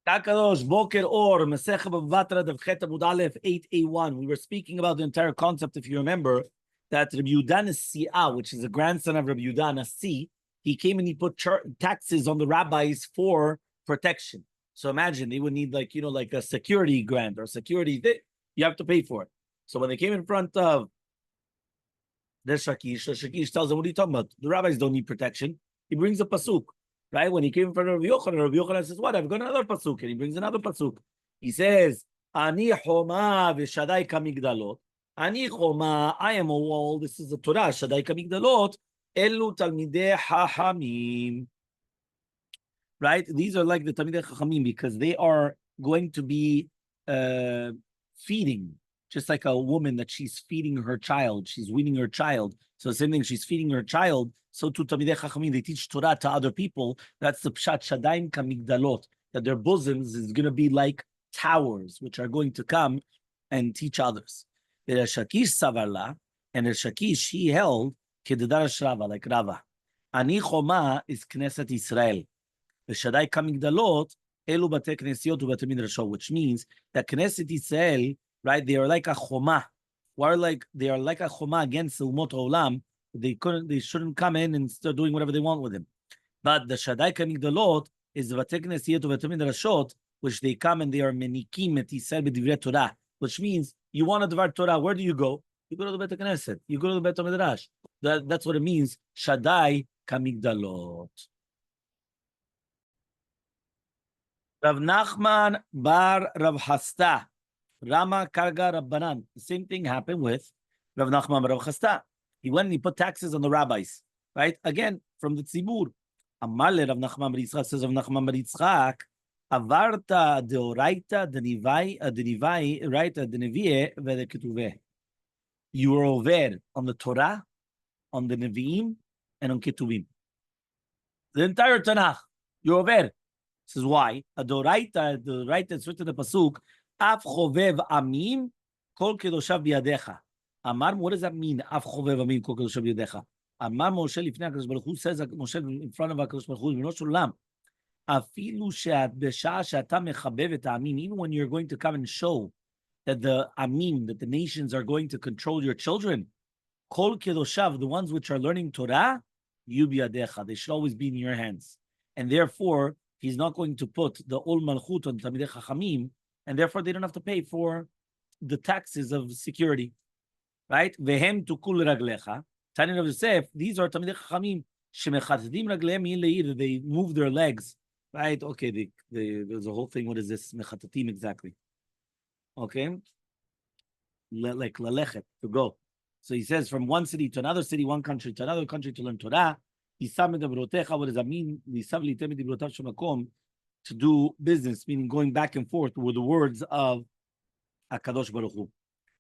Kakadosh Boker Or Masechet Bava Batra Daf 8A1. We were speaking about the entire concept, if you remember, that Rabbi Yudan Si'ah, which is a grandson of Rabbi Yudan Nasi, he came and he put taxes on the rabbis for protection. So imagine they would need like a security grant or security thing. You have to pay for it. So when they came in front of the Shakish tells them, "What are you talking about? The rabbis don't need protection." He brings a pasuk. Right? When he came in front of Rabbi Yochanan says, "What? I've got another pasuk." And he brings another pasuk. He says, Ani choma v'shadai kamigdalot. Ani choma, I am a wall. This is the Torah. Shadai kamigdalot. Elu talmidei hachamim. Right? These are like the talmidei hachamim because they are going to be feeding. Just like a woman that she's feeding her child. She's weaning her child. So the same thing, she's feeding her child. So to Talmidei Chachamim, they teach Torah to other people. That's the Pshat Shadaim Kamigdalot, that their bosoms is going to be like towers, which are going to come and teach others. The Shakish Savarla, and the Shakish, he held Kedadar Shrava, like Rava. Ani Choma is Knesset Israel. The Shadai Kamigdalot, Elu Bate Knesiot Ubate Midrashot, which means that Knesset Israel, right, they are like a Choma. They are like a Choma against the Umot Olam. They shouldn't come in and start doing whatever they want with him. But the Shadai Kamigdalot is the Vateknes Yetu Vatamin Rashot, which they come and they are Menikim et Yisrael b'divrei Torah, which means you want to devar Torah. Where do you go? You go to the Bet Knesset. You go to the Bet Midrash. That's what it means. Shadai Kamigdalot. Rav Nachman bar Rav Hasta, Rama Karga Rabbanan. The same thing happened with Rav Nachman bar Rav Hasta. He went and he put taxes on the rabbis, right? Again, from the tzibur. Elmaleh Rav Nachman bar Yitzchak says Rav Nachman bar Yitzchak, avarta deoraita denivai, right? Denevie vedeketuveh. You were over on the Torah, on the Nevi'im, and on Ketuvim. The entire Tanakh, you're over. This is why. Adoraita, the right that's written in the pasuk, af chovev amim, kol kedoshav biyadecha. Amar, what does that mean? Af chovev amim kol kedoshav biyadecha. Amar Moshe lifnei HaKadosh Baruch Hu, says Moshe in front of HaKadosh Baruch Hu, B'no Shulam, afilu she'besha she'ata mechabev et ha'amim, even when you're going to come and show that the amim, that the nations are going to control your children, kol kedoshav, the ones which are learning Torah, yu biyadecha, they should always be in your hands. And therefore, he's not going to put the ol malchut on Talmidei Chachamim, and therefore they don't have to pay for the taxes of security, right? Vehem tukul raglecha. Tanya of Yosef, these are Talmidei Chachamim shemechatdim raglehem leir. They move their legs, right? Okay, there's a whole thing. What is this mechatatim exactly? Okay, like lalechet, to go. So he says from one city to another city, one country to another country to learn Torah. What does that mean? To do business, meaning going back and forth with the words of HaKadosh Baruch Hu.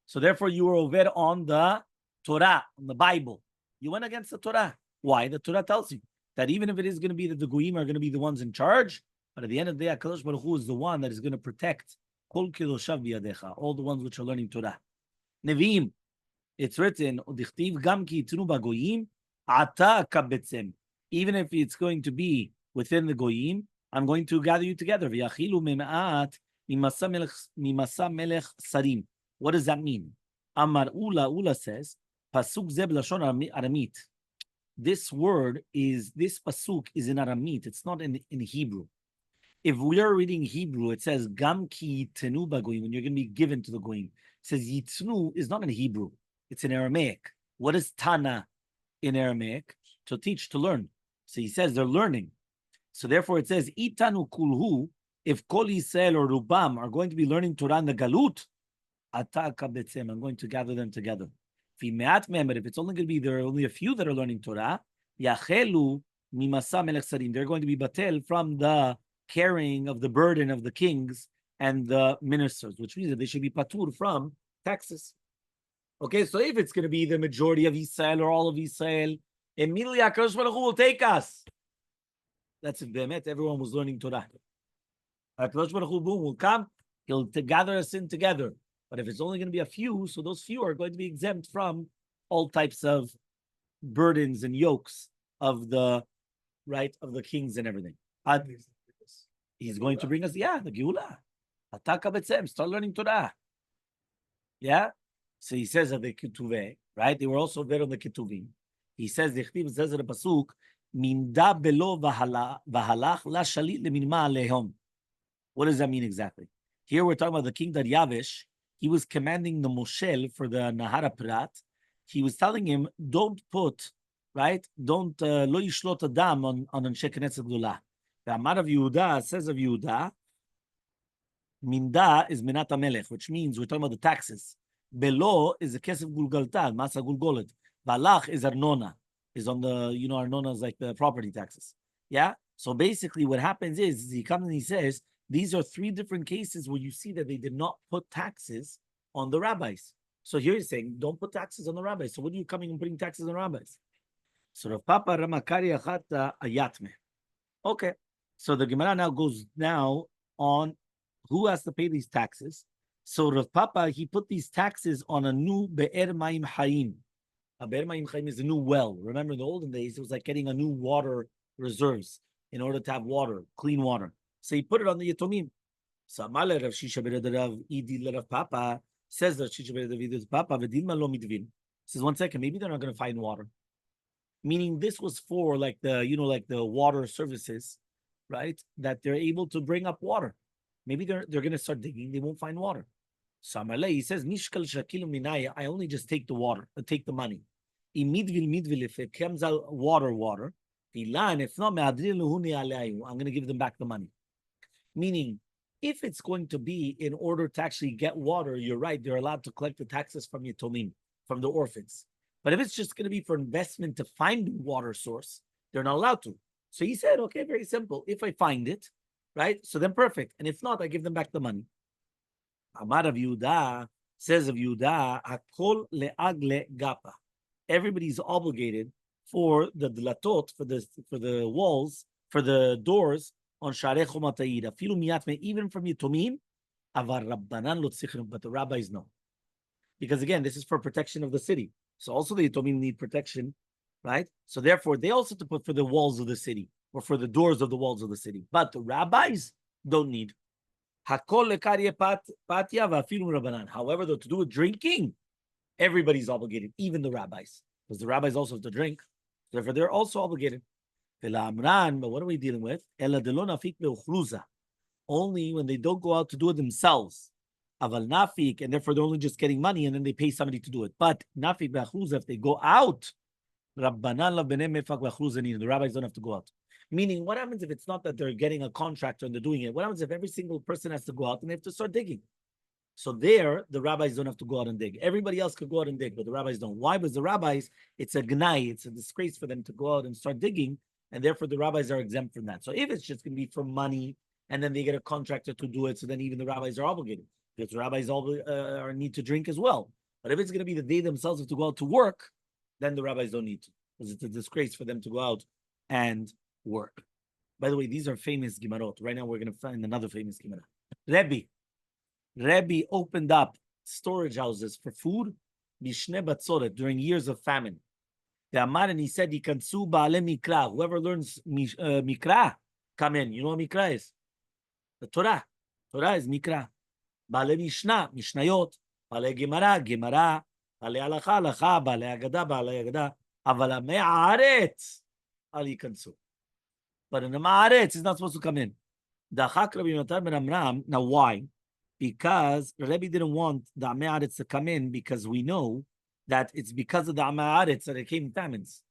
So therefore, you were over on the Torah, on the Bible. You went against the Torah. Why? The Torah tells you that even if it is going to be that the Goyim are going to be the ones in charge, but at the end of the day, HaKadosh Baruch Hu is the one that is going to protect all the ones which are learning Torah. Nevi'im, it's written, even if it's going to be within the Goyim, I'm going to gather you together. What does that mean? Amar Ula says, Pasuk ze b'lashon Aramit. This pasuk is in Aramit. It's not in Hebrew. If we are reading Hebrew, it says Gam ki yitnu b'goyim, when you're going to be given to the Goyim. It says yitnu is not in Hebrew. It's in Aramaic. What is Tana in Aramaic? To teach, to learn. So he says they're learning. So therefore it says, Itanu kulhu, if Kol Yisrael or Rubam are going to be learning Torah in the Galut, Ataka betzem, I'm going to gather them together. But if it's only going to be, there are only a few that are learning Torah, Yachelu mimasa melech sarim, they're going to be batel from the carrying of the burden of the kings and the ministers, which means that they should be patur from taxes. Okay, so if it's going to be the majority of Israel or all of Israel, immediately HaKadosh Baruch Hu will take us. That's if Be'emet, everyone was learning Torah. HaKadosh Baruch Hu will come, he'll gather us in together. But if it's only going to be a few, so those few are going to be exempt from all types of burdens and yokes of the kings and everything. He's going to bring us, the Geula. Ataka B'Tzem, start learning Torah. Yeah? So he says of the Ketuveh, right? They were also there on the Ketuvim. He says, the Chtiv says in the Pasuk, Minda belo v'halach la shalit leminma alehom. What does that mean exactly? Here we're talking about the king Daryavish. He was commanding the Moshel for the Nahara Prat. He was telling him, don't put, right? Don't lo yishlot adam on Anshe Knesset Gdula. The Amar of Yehuda says of Yehuda, Minda is Minat HaMelech, which means we're talking about the taxes. Belo is the Kesef Gulgalta, Masa Gulgolet. Balach is Arnona, is on the, Arnona is like the property taxes. Yeah? So basically what happens is he comes and he says, these are three different cases where you see that they did not put taxes on the rabbis. So here he's saying, don't put taxes on the rabbis. So what are you coming and putting taxes on the rabbis? So Rav Papa Ramakari Achata Ayatme. Okay. So the Gemara now goes on who has to pay these taxes. So Rav Papa, he put these taxes on a new Be'er Ma'im Hayim. A Be'er Ma'im Hayim is a new well. Remember in the olden days, it was like getting a new water reserves in order to have water, clean water. So he put it on the Yatomim. So Elmaleh Rav Shisha Bered Rav Idi Rav Papa says that Shisha Bered Rav Papa V'dilma lo midvin. Says 1 second, maybe they're not going to find water. Meaning this was for like the like the water services, right? That they're able to bring up water. Maybe they're going to start digging, they won't find water. So Elmaleh, he says Mishkal Shakilu Minaya. I only just take the water, take the money. Midvil, if it comes out water. Ilan, if not, I'm going to give them back the money. Meaning, if it's going to be in order to actually get water, you're right, they're allowed to collect the taxes from Yatomim, from the orphans. But if it's just going to be for investment to find a water source, they're not allowed to. So he said, okay, very simple. If I find it, right, so then perfect. And if not, I give them back the money. Amar of Yehuda says of Yehuda, Hakol le'agle gapa. Everybody's obligated for the dlatot, for the walls, for the doors, on Sharei Chomatayid, afilu miyatme, even from Yatomim, avar Rabbanan lo tzichrim, but the rabbis know. Because again, this is for protection of the city. So also the Yatomim need protection, right? So therefore, they also have to put for the walls of the city, or for the doors of the walls of the city. But the rabbis don't need. Hakol lekarye patya v'afilu Rabbanan. However, though, to do with drinking, everybody's obligated, even the rabbis. Because the rabbis also have to drink. Therefore, they're also obligated. But what are we dealing with? Only when they don't go out to do it themselves. Aval nafik, and therefore they're only just getting money and then they pay somebody to do it. But nafik b'achluza, if they go out, the rabbis don't have to go out. Meaning, what happens if it's not that they're getting a contractor and they're doing it? What happens if every single person has to go out and they have to start digging? So there, the rabbis don't have to go out and dig. Everybody else could go out and dig, but the rabbis don't. Why? Because the rabbis, it's a gnai, it's a disgrace for them to go out and start digging, and therefore the rabbis are exempt from that. So if it's just going to be for money, and then they get a contractor to do it, so then even the rabbis are obligated. Because the rabbis need to drink as well. But if it's going to be that they themselves have to go out to work, then the rabbis don't need to. Because it's a disgrace for them to go out and work. By the way, these are famous Gimarot. Right now we're going to find another famous Gimarot. Rabbi opened up storage houses for food bishne batzoret during years of famine. The Amar, and he said, "Yikansu ba'ale mikra." Whoever learns mikra, come in. You know what mikra is? The Torah. Torah is mikra. Ba'ale mishnah, mishnayot. Ba'ale gemara, gemara. Ba'ale halacha, halacha. Ba'ale agada, ba'ale agada. Aval ha'mei haaretz al yikansu. But in the ma'aretz, he's not supposed to come in. Dachak Rabbi Yonatan ben Amram. Now why? Because Rabbi didn't want the Ame'aretz to come in, because we know that it's because of the Ame'aretz that it came famines.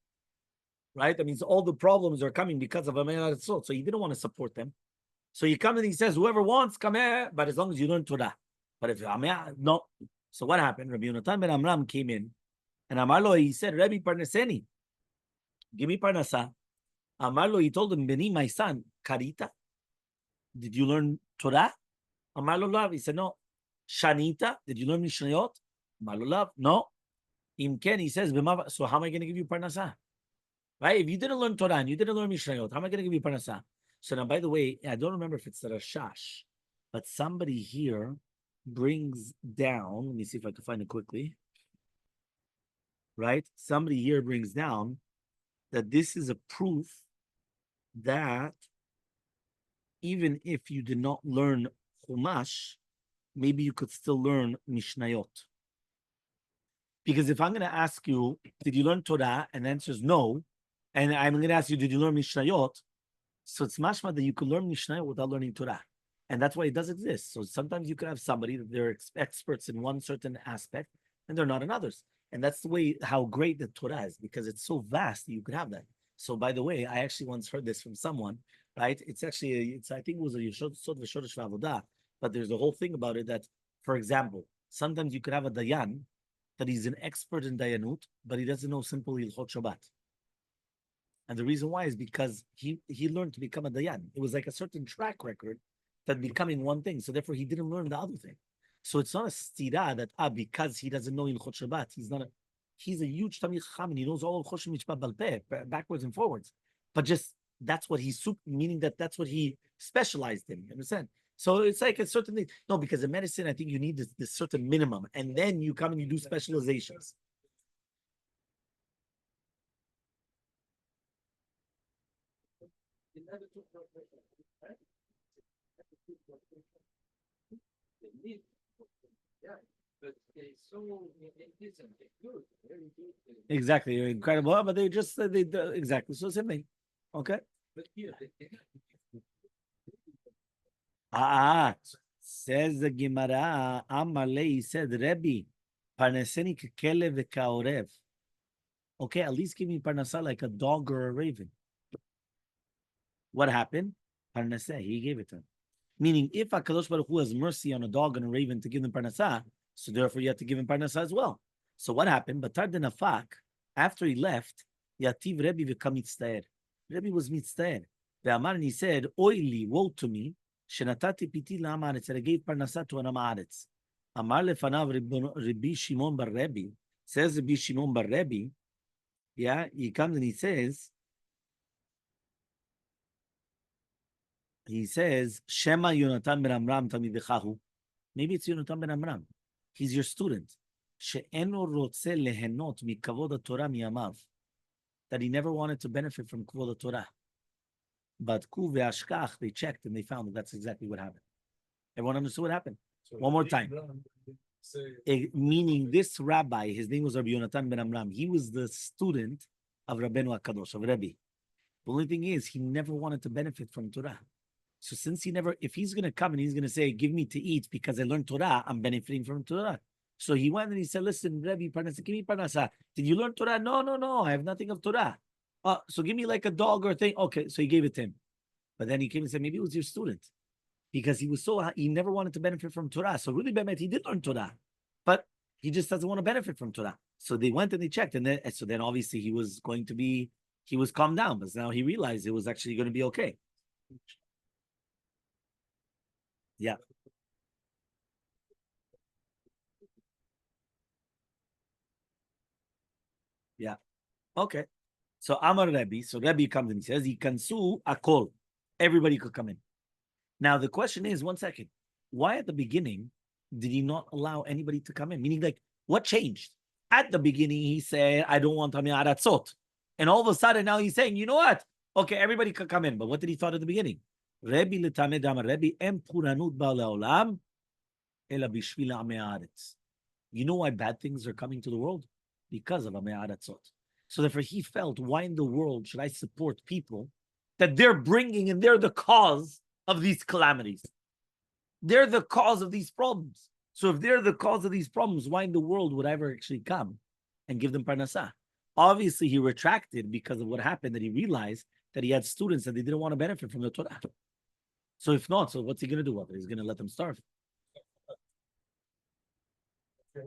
Right? That means all the problems are coming because of Ame'aretz. So he didn't want to support them. So he comes and he says, whoever wants, come here, but as long as you learn Torah. But if Ame'aretz, no. So what happened? Rabbi Yonatan ben Amram came in, and Amarlo, he said, Rabbi Parnaseni, give me Parnasa. Amarlo, he told him, Beni, my son, Karita, did you learn Torah? Amalulav, he said, no. Shanita, did you learn Mishnayot? Amalulav, no. Imken, he says, so how am I going to give you Parnasa? Right? If you didn't learn Torah and you didn't learn Mishnayot, how am I going to give you Parnasa? So now, by the way, I don't remember if it's the Rashash, but somebody here brings down, let me see if I can find it quickly. Right? Somebody here brings down that this is a proof that even if you did not learn Chumash, maybe you could still learn Mishnayot. Because if I'm going to ask you, did you learn Torah? And the answer is no. And I'm going to ask you, did you learn Mishnayot? So it's mashma that you can learn Mishnayot without learning Torah. And that's why it does exist. So sometimes you can have somebody that they're experts in one certain aspect and they're not in others. And that's the way how great the Torah is, because it's so vast that you could have that. So by the way, I actually once heard this from someone, right? It's actually, I think it was a Yeshod Sod V'Shodesh V'Avodah, but there's a whole thing about it that, for example, sometimes you could have a Dayan that he's an expert in Dayanut, but he doesn't know simple Ilchot Shabbat. And the reason why is because he learned to become a Dayan. It was like a certain track record that becoming one thing. So therefore, he didn't learn the other thing. So it's not a stira that because he doesn't know Ilchot Shabbat, he's a huge Tamil Chacham and he knows all of Choshen Mishpat Bal Peh, backwards and forwards. But just that's what he's meaning that's what he specialized in. You understand? So it's like a certain thing. No, because in medicine, I think you need this certain minimum, and then you come and you do specializations. Exactly, you're incredible, but they just they exactly so same thing. Okay. Says the Gemara, Elmaleh, he said, Rabbi, parnaseni kekelev v'kaorev. Okay, at least give me parnasa like a dog or a raven. What happened? Parnaseh, he gave it to him. Meaning, if HaKadosh Baruch Hu has mercy on a dog and a raven to give them parnasa, so therefore you have to give him parnasa as well. So what happened? Batar de Nafak, after he left, Yativ Rebbe v'kam mitztaer. Rebbe was mitztaer. Ve'amar, and he said, Oili, woe to me, shenatati piti la'am haaretz, that I gave parnasa to an am haaretz. Amar lefanav Rabbi Shimon bar Rebbe, says Rabbi Shimon bar Rebbe, yeah, he comes and he says, Shema Yonatan ben Amram tamidechahu. Maybe it's Yonatan ben Amram. He's your student. She'eno rotze lehenot mikavod Torah miyamav. That he never wanted to benefit from kavod Torah. But ku ve'ashkach, they checked and they found that that's exactly what happened. Everyone understood what happened? So one more time. Meaning this rabbi, his name was Rabbi Yonatan ben Amram. He was the student of Rabbeinu HaKadosh, of Rabbi. The only thing is, he never wanted to benefit from Torah. So since if he's going to come and he's going to say, give me to eat because I learned Torah, I'm benefiting from Torah. So he went and he said, listen, Rabbi, parnasa, give me parnasa. Did you learn Torah? No, I have nothing of Torah. So give me like a dog or thing. Okay, so he gave it to him. But then he came and said, maybe it was your student. Because he never wanted to benefit from Torah. So really, Bemet, he did learn Torah. But he just doesn't want to benefit from Torah. So they went and they checked. And then obviously he was calmed down. But now he realized it was actually going to be okay. Yeah. Yeah. Okay. So Amar Rabbi. So Rabbi comes and he says, Yikansu akol. Everybody could come in. Now the question is, 1 second. Why at the beginning did he not allow anybody to come in? Meaning, like, what changed? At the beginning, he said, I don't want Tamei Aratzot. And all of a sudden now he's saying, you know what? Okay, everybody could come in. But what did he thought at the beginning? Rabbi l'tamei damar Rabbi em puranut ba'alei olam ela bishvil amei haaretz. You know why bad things are coming to the world? Because of amei aratzot. So therefore he felt, why in the world should I support people that they're bringing and they're the cause of these calamities? They're the cause of these problems. So if they're the cause of these problems, why in the world would I ever actually come and give them parnasa? Obviously, he retracted because of what happened, that he realized that he had students that they didn't want to benefit from the Torah. So if not, so what's he going to do? He's going to let them starve. There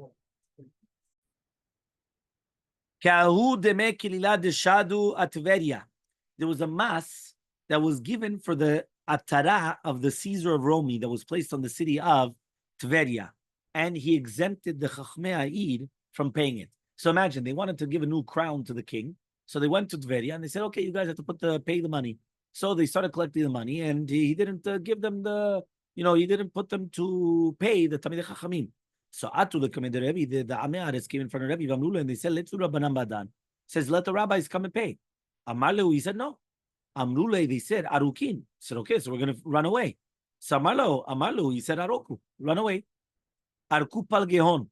was a mass that was given for the atara of the Caesar of Rome that was placed on the city of Tveria, and he exempted the Chachmei Ha'ir from paying it. So imagine, they wanted to give a new crown to the king, so they went to Tveria and they said, okay, you guys have to pay the money. So they started collecting the money, and he didn't give them he didn't put them to pay the Tamidei Chachamim. So Atu the Rebbe, the Amei Haaretz came in front of Rebbe Vamlula, and they said, let's do Rabbanan Badan. Says, let the rabbis come and pay. Amarlehu, he said, no. Amrule, they said, Arukin. He said, okay, so we're going to run away. Amalu, he said, Aroku, run away. Arku Palgehon.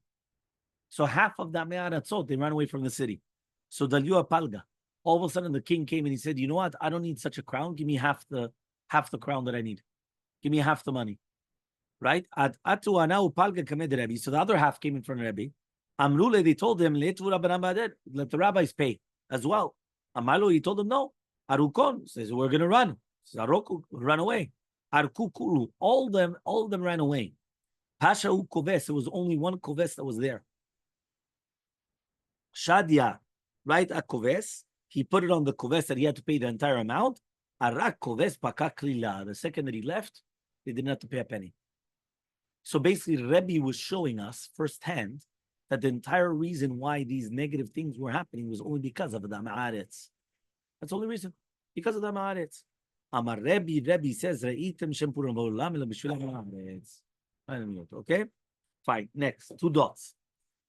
So half of that me'aratzot, they ran away from the city. So Dalyua Palga. All of a sudden, the king came and he said, you know what? I don't need such a crown. Give me half the crown that I need. Give me half the money. Right? Atu anau palga kamed Rabbi. So the other half came in front of Rabbi. Amrule, they told him, let the rabbis pay as well. Amalu, he told them, no. Arukon says, we're going to run. Says, Aroku, run away. Arkukuru, all of them ran away. Pasha koves, there was only one koves that was there. Shadia, right? A koves, he put it on the koves that he had to pay the entire amount. Arak koves pakaklila. The second that he left, they didn't have to pay a penny. So basically, Rabbi was showing us firsthand that the entire reason why these negative things were happening was only because of the Ma'aretz. That's the only reason. Because of the Ma'aretz. Amar Rabbi says, okay? Fine. Next, 2 dots.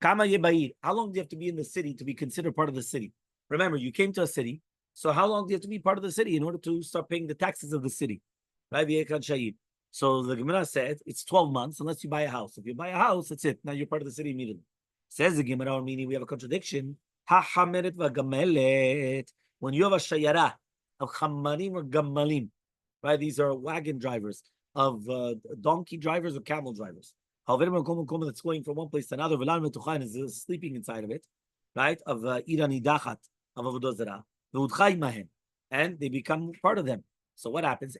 Kama yebayir. How long do you have to be in the city to be considered part of the city? Remember, you came to a city. So how long do you have to be part of the city in order to start paying the taxes of the city? Right? So the Gemara said it's 12 months unless you buy a house. If you buy a house, that's it. Now you're part of the city immediately. Says the Gemara, meaning we have a contradiction. When you have a shayara of chamarim or gammalim, right? These are wagon drivers, of donkey drivers or camel drivers. However, that's going from one place to another, is sleeping inside of it, right? Of irani dachat, of avodah zarah, and they become part of them. So what happens?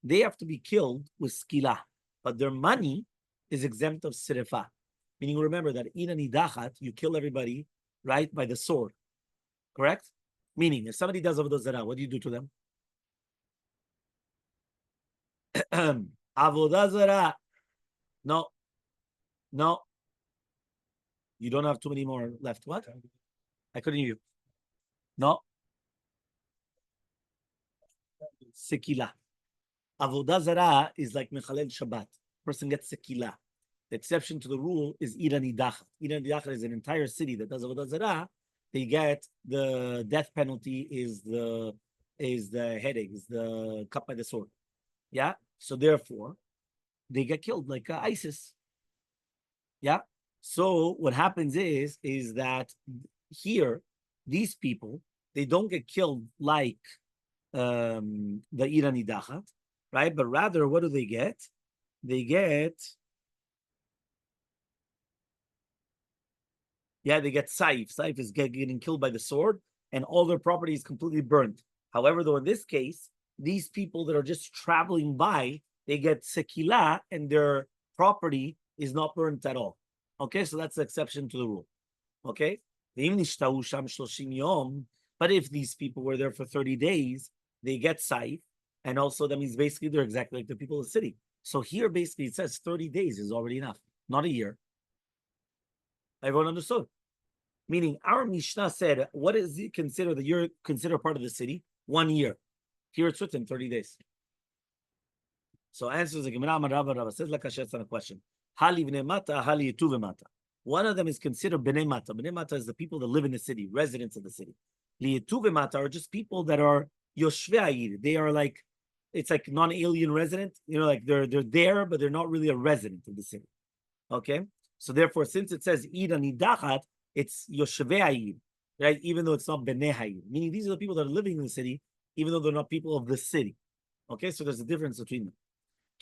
They have to be killed with skila, but their money is exempt of sirifa. Meaning, remember that irani dachat, you kill everybody, right, by the sword. Correct? Meaning, if somebody does avodah zarah, what do you do to them? Avodah zarah. No. You don't have too many more left. What? I couldn't hear you. No. Sekila. Avodah zarah is like mechalel Shabbat. Person gets sekila. The exception to the rule is irani dachat. Irani dachat is an entire city that does avodah zarah. They get the death penalty is the headache, is the cut by the sword. Yeah. So therefore, they get killed like ISIS. Yeah. So what happens is that here, these people, they don't get killed like the Irani Dachat, right? But rather, what do they get? They get Saif. Saif is getting killed by the sword, and all their property is completely burnt. However, though, in this case, these people that are just traveling by, they get sekila, and their property is not burnt at all. Okay, so that's the exception to the rule. Okay, but if these people were there for 30 days, they get saif, and also that means basically they're exactly like the people of the city. So here, basically, it says 30 days is already enough, not a year. Everyone understood? Meaning, our Mishnah said, what is it considered that you're considered part of the city? 1 year. Here it's written 30 days. So answers the Gemara, Rabba says, like Hashem on a question. Hali b'nei mata, hali yetu mata. One of them is considered b'nei mata. B'nei mata is the people that live in the city, residents of the city. Liyetu mata are just people that are yoshvei. They are like, it's like non-alien resident. You know, like they're there, but they're not really a resident of the city. Okay? So therefore, since it says ida nidachat, it's yoshvei, right? Even though it's not b'nei hayid. Meaning these are the people that are living in the city, even though they're not people of the city. Okay? So there's a difference between them.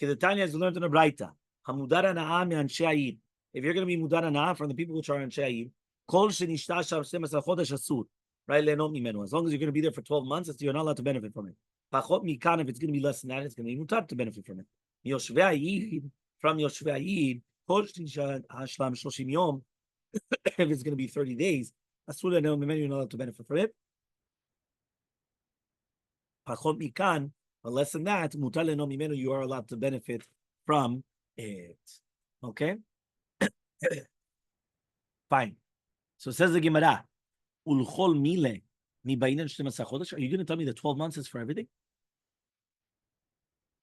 Kedetanya, as we learned in the Braita, Hamudara Na'am Anshe Ayid. If you're going to be Mudara Na'am from the people which are Anshe Ayid, Kol Shenishtashav 12 Chodesh Asur, right? Le'nom Mimenu. As long as you're going to be there for 12 months, you're not allowed to benefit from it. Pachot Mikan, if it's going to be less than that, it's going to be mutar to benefit from it. Yoshvei Ayid, from Yoshvei Ayid, Kol Shenishtashav Hashlam 30 Yom, if it's going to be 30 days, Asur Le'nom Mimenu, you're not allowed to benefit from it. Pachot Mikan, but less than that, mutar le'nom mimenu, you are allowed to benefit from it. Okay? Fine. So says the Gemara, Ulchol mile mi bainan 12 chodesh. Are you going to tell me that 12 months is for everything?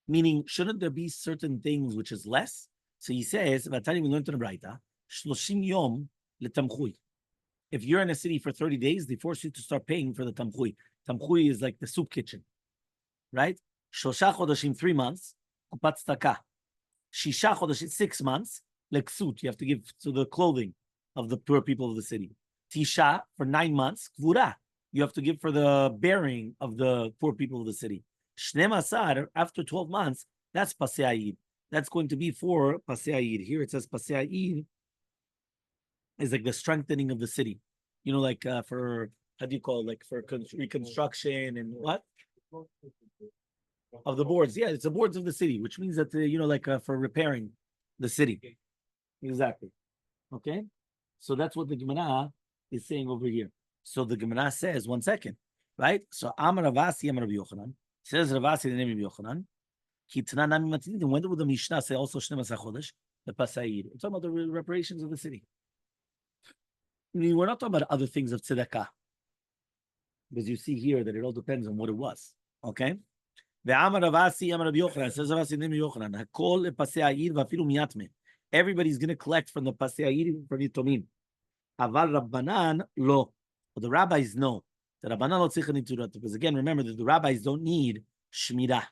Meaning, shouldn't there be certain things which is less? So he says, Vatani, we learned in the Braita, 30 yom letamchui. if you're in a city for 30 days, they force you to start paying for the tamchui. Tamchui is like the soup kitchen, right? Shosha chodashim, 3 months, kupat tzedakah. Shisha chodashim, 6 months, leksut, you have to give to the clothing of the poor people of the city. Tisha, for 9 months, kvura, you have to give for the bearing of the poor people of the city. Shnem asar, after 12 months, that's pasei ayid. That's going to be for pasei ayid. Here it says pasei ayid is like the strengthening of the city. You know, like for, how do you call it? Like for reconstruction and what? Of the boards. Yeah, it's the boards of the city, which means that, you know, like for repairing the city. Exactly. Okay? So that's what the Gemara is saying over here. So the Gemara says, 1 second, right? So Amar Ravasi, Amar Rabbi Yochanan. Says Ravasi, the name of Yochanan. When did the Mishnah say also Shnem Asar Chodesh? The Pasayid. We're talking about the reparations of the city. I mean, we're not talking about other things of tzedakah, because you see here that it all depends on what it was. Okay? Everybody's going to collect from the pasei ayid from yitomim. Aval Rabbanan lo. But the rabbis know. The Rabbanan lo tzichin to that, because again, remember that the rabbis don't need shmirah.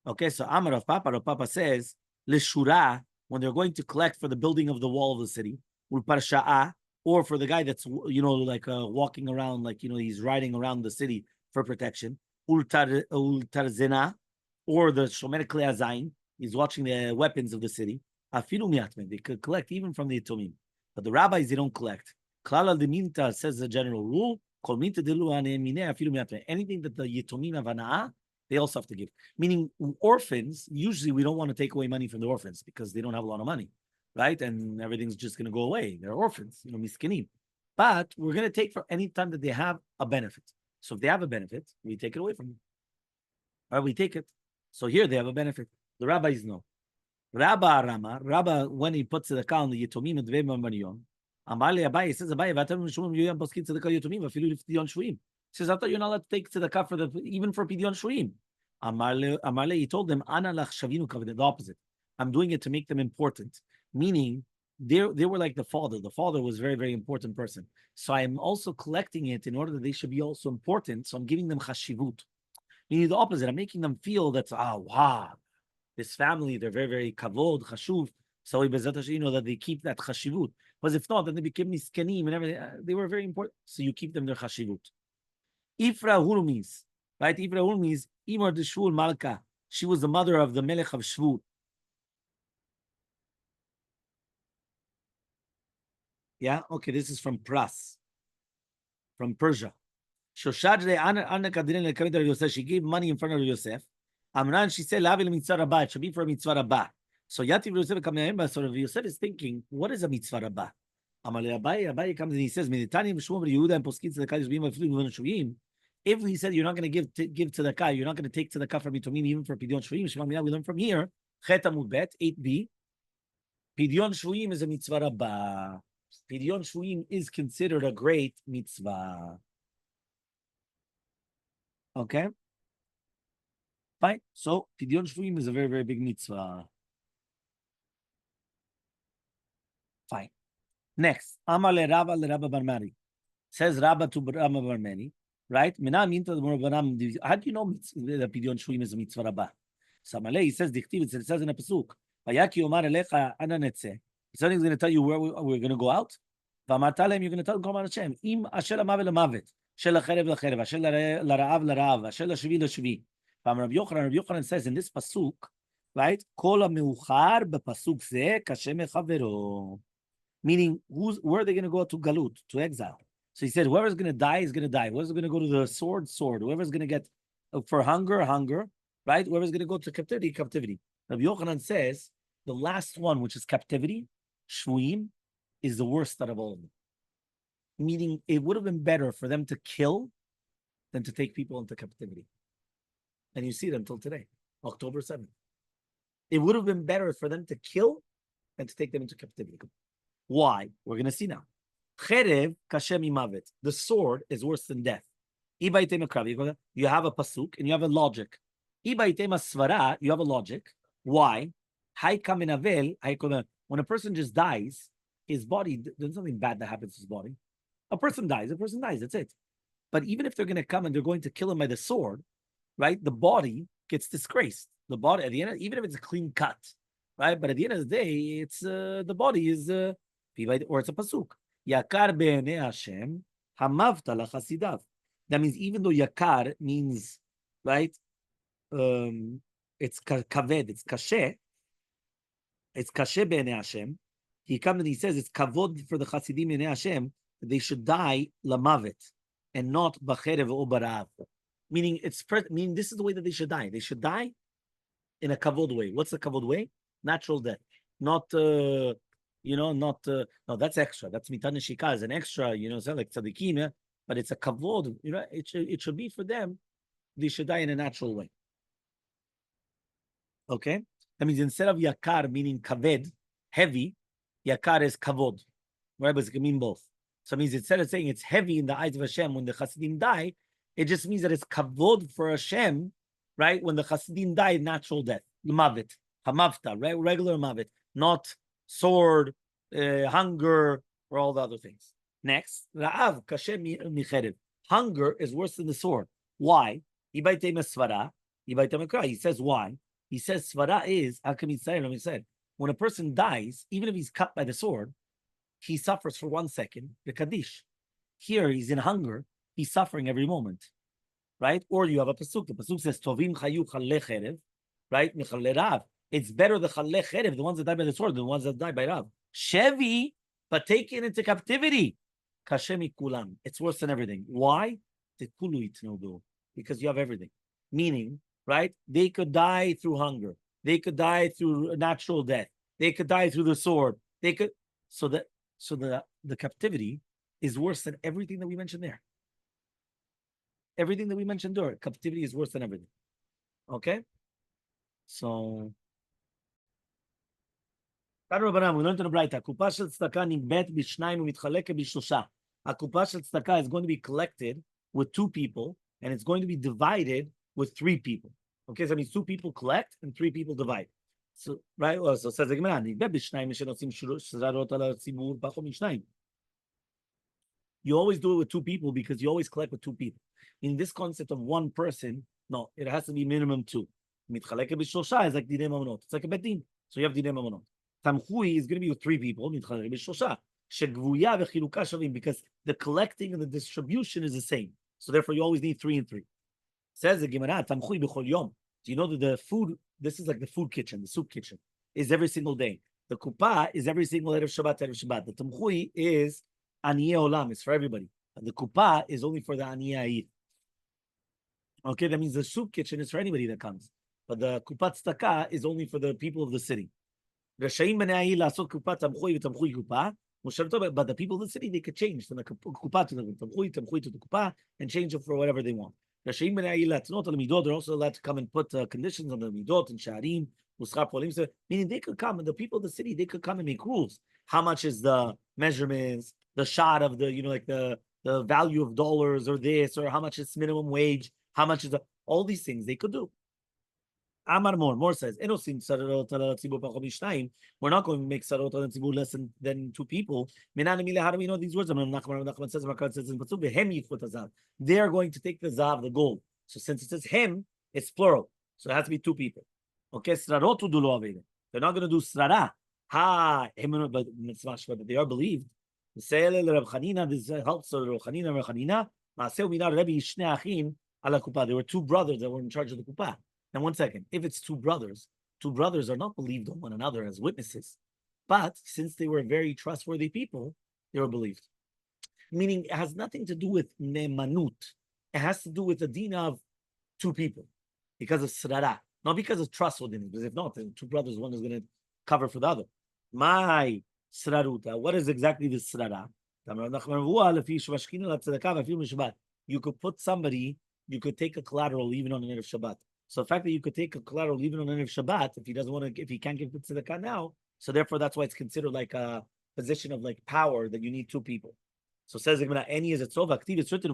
Okay, so Amar of Papa says leshura, when they're going to collect for the building of the wall of the city, ulparsha'ah, or for the guy that's, you know, like walking around, like, you know, he's riding around the city for protection. Ultarzena, or the shomer klei hazayin, he's watching the weapons of the city. Afilu miyatme, they could collect even from the yitomim. But the rabbis, they don't collect. Klal al deminta says the general rule. Anything that the yitomim have ana'ah, they also have to give. Meaning orphans, usually we don't want to take away money from the orphans because they don't have a lot of money, right? And everything's just going to go away. They're orphans, you know, miskinim. But we're going to take for any time that they have a benefit. So if they have a benefit, we take it away from them. Or we take it. So here they have a benefit. The rabbis know. Rabba, when he puts the account, the yitomim and dveim amariyon, Elmaleh Abaye says, Abaye, v'atam shuvim yoyam poskin tzedakah yitomim v'afilu pidyon shvuim. He says, I thought you're not allowed to take tzedakah for the, even for pidyon shvuim. Elmaleh, he told them, Ana lach shavinu kaved, the opposite. I'm doing it to make them important. Meaning, they were like the father. The father was a very, very important person. So I'm also collecting it in order that they should be also important. So I'm giving them chashivut. Meaning the opposite. I'm making them feel that, wow, this family, they're very, very kavod, chashuv. So you know that they keep that chashivut. Because if not, then they became niskenim and everything. They were very important. So you keep them their chashivut. Ifra Hurmis, right? Ifra Hurmis, Imar de Shvul Malka. She was the mother of the Melech of Shvul. Yeah, okay, this is from Pras, from Persia. She gave money in front of Yosef. Amran, she said, it should be for a mitzvah rabbah. So Yativ Yosef comes in, so Yosef is thinking, what is a mitzvah rabbah? Abaye comes and he says, if he said you're not going to give tzedakah, you're not going to take tzedakah from Yitomim even for Pidyon Shvuyim, we learn from here, Chet Amud Bet, 8b, Pidyon Shvuyim is a mitzvah rabbah. Pidyon Shvuyim is considered a great mitzvah. Okay? Fine. So, Pidyon Shvuyim is a very, very big mitzvah. Fine. Next. Elmaleh Rabba le Rabba Bar Mari. Says Rabba to Rabba Bar Mari, right? How do you know the Pidyon Shvuyim is a mitzvah rabbah? So Elmaleh, he says, it says in a pasuk, Vayaki Omar Elecha Ana Netzeh. Something's going to tell you where we're going to go out. You're going to tell Kom Hashem, Im Asher Amavet Lamavet, Asher Lacherev Lacherev, Asher Laraav Laraav, Asher Lashvi Lashvi. Rabbi Yochanan says in this pasuk, right? Kol HaMeuchar b'pasuk zeh kashem echavero. Meaning, where are they going to go to galut, to exile? So he said, whoever's going to die is going to die. Whoever's going to go to the sword, sword. Whoever's going to get for hunger, hunger. Right? Whoever's going to go to captivity, captivity. Rabbi Yochanan says the last one, which is captivity, shvuim, is the worst out of all of them. Meaning, it would have been better for them to kill than to take people into captivity. And you see it until today, October 7th. It would have been better for them to kill than to take them into captivity. Why? We're going to see now. Cherev kashem imavet. The sword is worse than death. You have a pasuk and you have a logic. When a logic. Why? When a person just dies, his body, there's nothing bad that happens to his body. A person dies, that's it. But even if they're going to come and they're going to kill him by the sword, right? The body gets disgraced. The body at the end, even if it's a clean cut, right? But at the end of the day, it's the body is or it's a pasuk. Yakar be'enei Hashem hamavta lachasidav. That means even though yakar means right, it's kaved, it's kashe be'enei Hashem. He comes and he says it's kavod for the chasidim in Hashem that they should die lamavet and not b'cherev or barav. Meaning meaning this is the way that they should die. They should die in a kavod way. What's the kavod way? Natural death. Not no, that's extra. That's mitan shika is an extra, so like tzaddikim, yeah? But it's a kavod, it should be for them. They should die in a natural way. Okay? That means instead of yakar meaning kaved, heavy, yakar is kavod. Right? But it can mean both. So it means instead of saying it's heavy in the eyes of Hashem when the Hasidim die, it just means that it's kavod for Hashem, right? When the Hasidim die, natural death, mavet, hamavta, right? Regular mavet, not sword, hunger, or all the other things. Next, ra'av kashem micherev. Hunger is worse than the sword. Why? He says why? He says svara is, how come he said, when a person dies, even if he's cut by the sword, he suffers for 1 second, the kaddish. Here he's in hunger, he's suffering every moment, right? Or you have a pasuk. The pasuk says, "Tovim chayu chalei cherev," right? Michalei rav. It's better the chalei cherev, the ones that die by the sword, than the ones that die by rav. Shevi, but taken into captivity. Kashemi kulam. It's worse than everything. Why? Because you have everything. Meaning, right? They could die through hunger. They could die through natural death. They could die through the sword. They could. So the captivity is worse than everything that we mentioned there. Everything that we mentioned there, captivity is worse than everything. Okay? So, we learned in the Braita, הקופה של צדקה נגבית בשניים ומתחלקת בשלושה. הקופה של צדקה is going to be collected with 2 people, and it's going to be divided with 3 people. Okay, so that means 2 people collect and 3 people divide. So, right? So says the Gemara, נגבית בשניים שנושאים שזרות על הציבור פחות משניים. You always do it with 2 people because you always collect with 2 people. In this concept of 1 person, no, it has to be minimum 2. מתחלקת בשלושה is like דיני ממונות. It's like a בית דין. So you have דיני ממונות. תמחוי is going to be with 3 people, מתחלקת בשלושה. שגבויה וחילוקה שווים, because the collecting and the distribution is the same. So therefore you always need 3 and 3. Says the Gemara, תמחוי בכל יום. Do you know that the food, this is like the food kitchen, the soup kitchen, is every single day. The kupa is every single Erev Shabbat, Erev Shabbat. The tamchui is Aniyeh Olam, it's for everybody. And the kupa is only for the Aniyeh Eid. Okay, that means the soup kitchen is for anybody that comes. But the kupat tzedakah is only for the people of the city. But the people of the city, they could change from the kupa to the tamchui to the kupa and change it for whatever they want. They're also allowed to come and put conditions on the midot and sharim, meaning they could come, and the people of the city, they could come and make rules. How much is the measurements, the shot of the, like the value of dollars or this, or how much is minimum wage, how much is all these things they could do. Amar More says, we're not going to make sarot al tzibur less than 2 people. How do we know these words? Nachman says, they are going to take the zav, the gold. So since it says him, it's plural. So it has to be 2 people. Okay, srarot udulo aveda. They're not going to do srara. But they are believed. This helps Reb Chanina. There were 2 brothers that were in charge of the kupa. Now, 1 second. If it's 2 brothers are not believed on one another as witnesses. But since they were very trustworthy people, they were believed. Meaning, it has nothing to do with nemanut. It has to do with the din of 2 people. Because of srara. Not because of trustworthiness. Because if not, then 2 brothers, one is going to cover for the other. My sraruta. What is exactly the srara? You could put somebody, you could take a collateral even on an Erev Shabbat. So the fact that you could take a collateral even on an Erev Shabbat, if he doesn't want to, if he can't give the tzedakah now, so therefore that's why it's considered like a position of like power that you need 2 people. So says any is it's written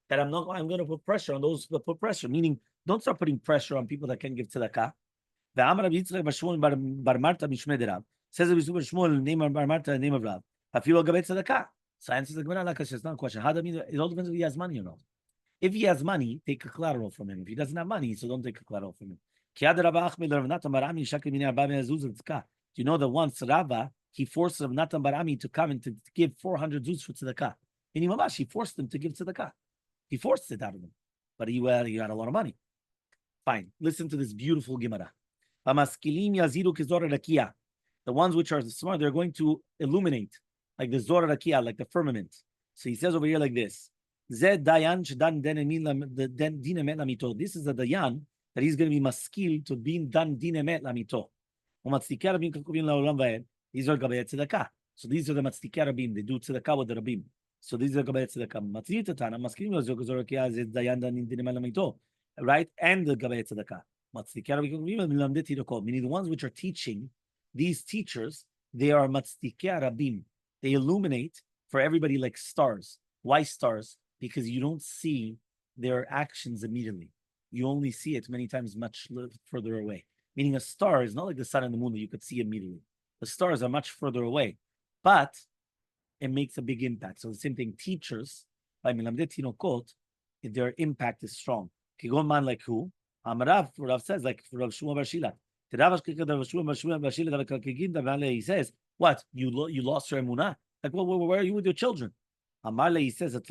that I'm going to put pressure on those that put pressure. Meaning, don't start putting pressure on people that can give tzedakah. Says Shmuel, name of Bar Marta, name of Rav. So answers the Gemara like it's not a question. How do I mean? It all depends if he has money or not. If he has money, take a collateral from him. If he doesn't have money, so don't take a collateral from him. Do you know that once Rava, he forced Rav Natan Barami to come and to give 400 zuz for tzedakah? Meaning, Mamash, he forced him to give tzedakah. He forced it out of him. But he had a lot of money. Fine. Listen to this beautiful Gemara. The ones which are smart, they're going to illuminate, like the Zor Rakia, like the firmament. So he says over here like this. This is a dayan that he's going to be maskil to being done dinemet lamito. These are gabayet tzedakah. So these are the matztikei rabim. They do tzedakah with the rabim. So these are gabayet tzedakah. Matzit tana maskilim zor rakia is dayan dinemet lamito, right? And the gabayet tzedakah. Meaning the ones which are teaching, these teachers, they are matztikei rabim. They illuminate for everybody like stars. Why stars? Because you don't see their actions immediately. You only see it many times much further away. Meaning a star is not like the sun and the moon that you could see immediately. The stars are much further away, but it makes a big impact. So the same thing, teachers, by Milamdet Tinokot, their impact is strong. Kigon man like who? Rav says, like Rav Shmuel Bar Shila. He says, what? You lost your emunah? Like, well, where are you with your children? Elmaleh, he says, do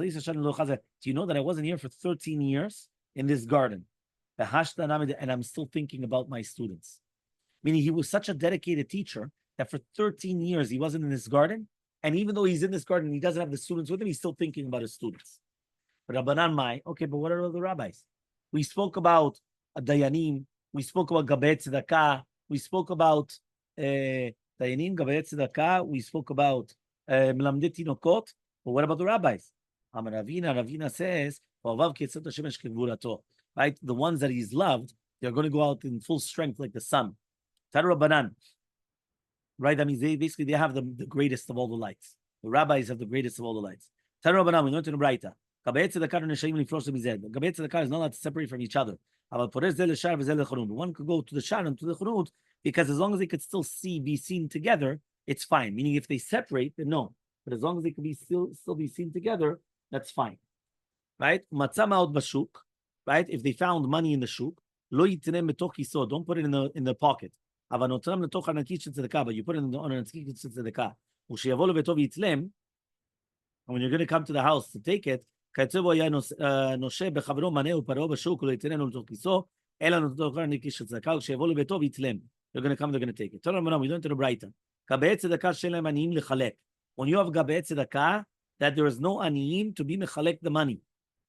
you know that I wasn't here for 13 years in this garden? And I'm still thinking about my students. Meaning he was such a dedicated teacher that for 13 years he wasn't in this garden. And even though he's in this garden, he doesn't have the students with him, he's still thinking about his students. But Rabbanan Mai, okay, but what are the rabbis? We spoke about Dayanim, we spoke about Gabei Tzedakah, we spoke about Dayanim, Gabei Tzedakah, we spoke about Melamdei Tinokot. But what about the rabbis? Ravina says, right? The ones that he's loved, they're going to go out in full strength like the sun. Rabbanan, right? That means they have the greatest of all the lights. The rabbis have the greatest of all the lights. Rabbanan, we learned in the Braita. Gabei Tzedakah is not allowed to separate from each other. One could go to the shar and to the chunut because as long as they could still be seen together, it's fine. Meaning if they separate, then no. But as long as they can be still be seen together, that's fine. Right? Bashuk, right? If they found money in the shuk, don't put it in the pocket. But you put it on a tzedakah. And when you're going to come to the house to take it, they're going to come, they're going to take it. We learned to the Braita. When you have gabei tzedakah, that there is no aniyim to be mechalek the money.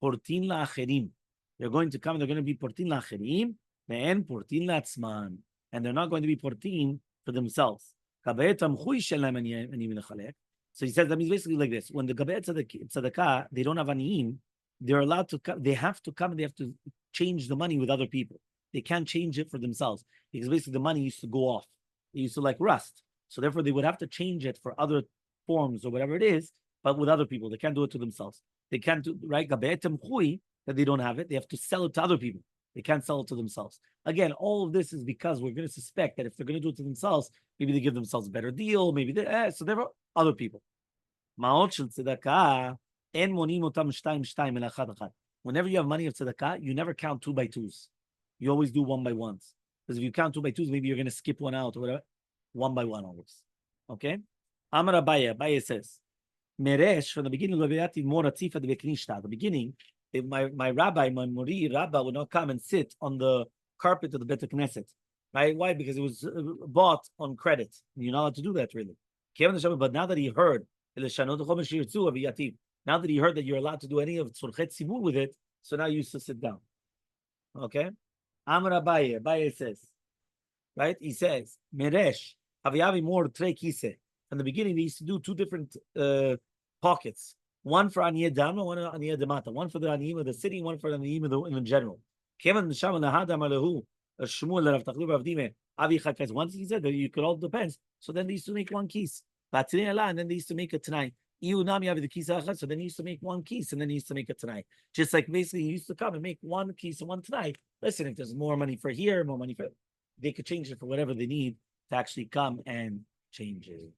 Portin la'acherim. They're going to come, they're going to be portin la'acherim, and portin la'atzman. And they're not going to be portin for themselves. Gabei tamchui shelem aniyim mechalek. So he says that means basically like this: when the gabei tzedakah, they don't have aniyim, they're allowed to come. They have to come and they have to change the money with other people. They can't change it for themselves because basically the money used to go off. It used to like rust. So therefore they would have to change it for other forms or whatever it is, but with other people. They can't do it to themselves. They can't do, right? That they don't have it. They have to sell it to other people. They can't sell it to themselves. Again, all of this is because we're going to suspect that if they're going to do it to themselves, maybe they give themselves a better deal. Maybe they, so therefore other people. Whenever you have money of tzedakah, you never count 2 by 2s. You always do 1 by 1s. Because if you count 2 by 2s, maybe you're going to skip one out or whatever. 1 by 1 always. Okay? Amar Abaye says, Meresh, from the beginning, the beginning, my rabbi, my Mori Rabbi would not come and sit on the carpet of the Bet Knesset. Right? Why? Because it was bought on credit. You're not allowed to do that, really. But now that he heard, now that he heard that you're allowed to do any of Tzorchet Simur with it, so now you used to sit down. Okay? Amar Abaye says, right? He says, Meresh, Aviyavi more tre kise. In the beginning, they used to do 2 different pockets. One for Aniyeh Dama, one for Aniyeh Damata. One for the Aniyim of the city, one for the Aniyim in the general. Once he said that you could all depends. So then they used to make 1 kiss. And then they used to make it tonight. So then he used to make 1 kiss and then he used to make it tonight. Just like basically he used to come and make 1 kiss and 1 tonight. Listen, if there's more money for here, more money for, they could change it for whatever they need to actually come and change it.